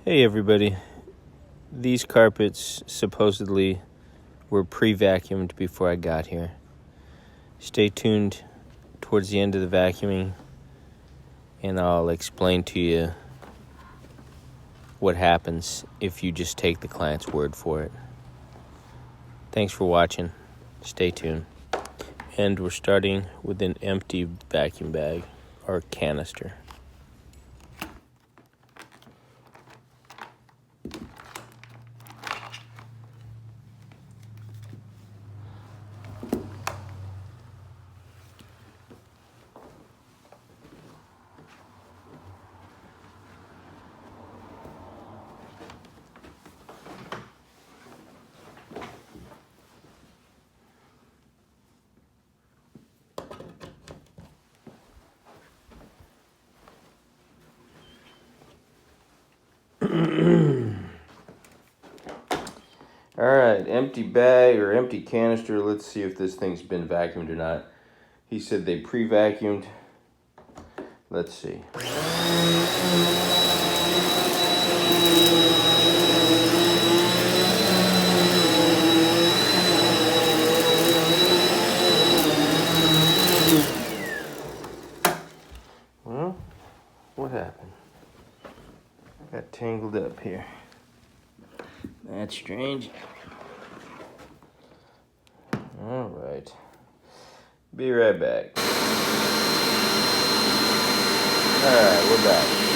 Hey everybody, these carpets supposedly were pre-vacuumed before I got here. Stay tuned towards the end of the vacuuming and I'll explain to you what happens if you just take the client's word for it. Thanks for watching. Stay tuned. And we're starting with an empty vacuum bag or canister. Alright, empty bag or empty canister. Let's see if this thing's been vacuumed or not. He said they pre-vacuumed. Let's see. Well, what happened? I got tangled up here. That's strange. Alright. Be right back. Alright, we're back.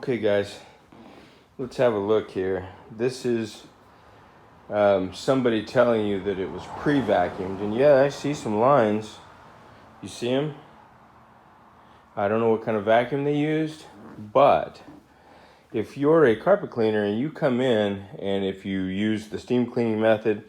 Okay guys, let's have a look here. This is somebody telling you that it was pre-vacuumed, and yeah, I see some lines. You see them? I don't know what kind of vacuum they used, but if you're a carpet cleaner and you come in and if you use the steam cleaning method,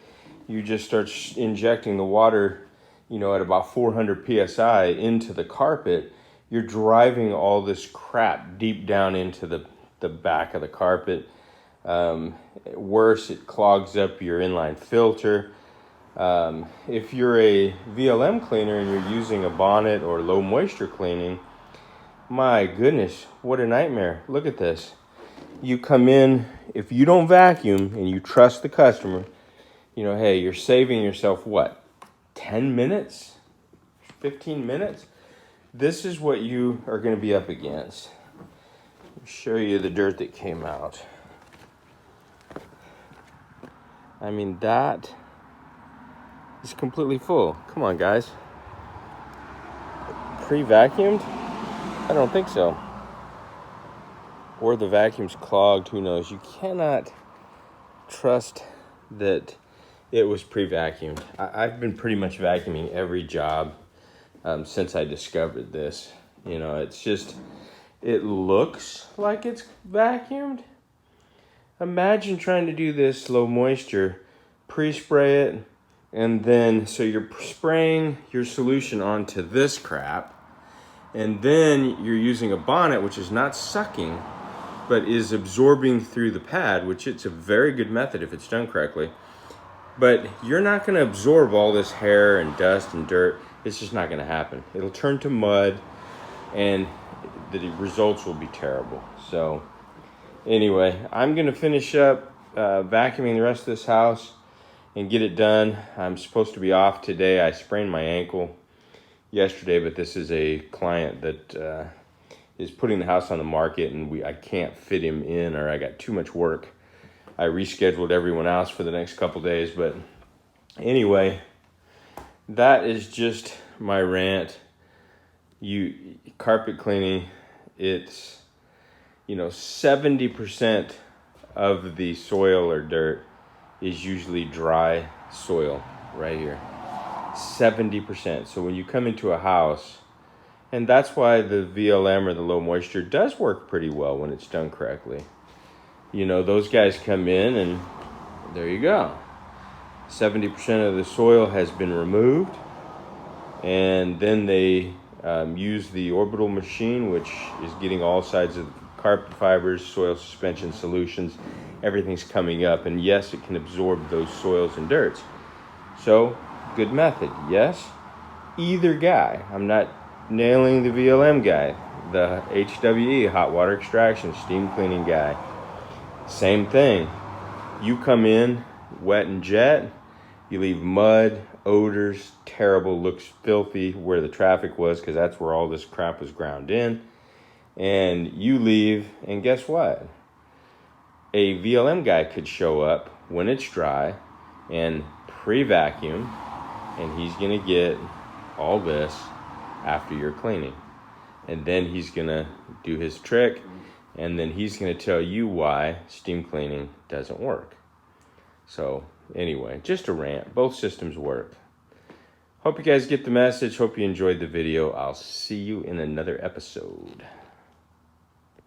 you just start injecting the water, at about 400 psi into the carpet, you're driving all this crap deep down into the back of the carpet. Worse, it clogs up your inline filter. If you're a VLM cleaner and you're using a bonnet or low moisture cleaning, my goodness, what a nightmare. Look at this. You come in, if you don't vacuum and you trust the customer, hey, you're saving yourself what, 10 minutes, 15 minutes? This is what you are going to be up against. I'll show you the dirt that came out. I mean, that is completely full. Come on, guys. Pre-vacuumed? I don't think so. Or the vacuum's clogged, who knows? You cannot trust that it was pre-vacuumed. I've been pretty much vacuuming every job since I discovered this. It's just, it looks like it's vacuumed. Imagine trying to do this low moisture, pre-spray it, and then, so you're spraying your solution onto this crap, and then you're using a bonnet, which is not sucking, but is absorbing through the pad, which it's a very good method if it's done correctly. But you're not gonna absorb all this hair and dust and dirt. It's just not gonna happen. It'll turn to mud and the results will be terrible. So anyway, I'm gonna finish up vacuuming the rest of this house and get it done. I'm supposed to be off today. I sprained my ankle yesterday, but this is a client that is putting the house on the market, and I can't fit him in, or I got too much work. I rescheduled everyone else for the next couple days, but anyway, that is just my rant. Carpet cleaning, it's 70% of the soil or dirt is usually dry soil right here. 70%. So when you come into a house, and that's why the VLM or the low moisture does work pretty well when it's done correctly. Those guys come in and there you go. 70% of the soil has been removed, and then they use the orbital machine, which is getting all sides of the carpet fibers, soil suspension solutions, everything's coming up, and yes, it can absorb those soils and dirts. So, good method, yes? Either guy, I'm not nailing the VLM guy, the HWE, hot water extraction, steam cleaning guy. Same thing. You come in wet and jet, you leave mud, odors, terrible, looks filthy where the traffic was, because that's where all this crap was ground in. And you leave, and guess what? A VLM guy could show up when it's dry and pre-vacuum, and he's going to get all this after you're cleaning. And then he's going to do his trick, and then he's going to tell you why steam cleaning doesn't work. So anyway, just a rant. Both systems work. Hope you guys get the message. Hope you enjoyed the video. I'll see you in another episode.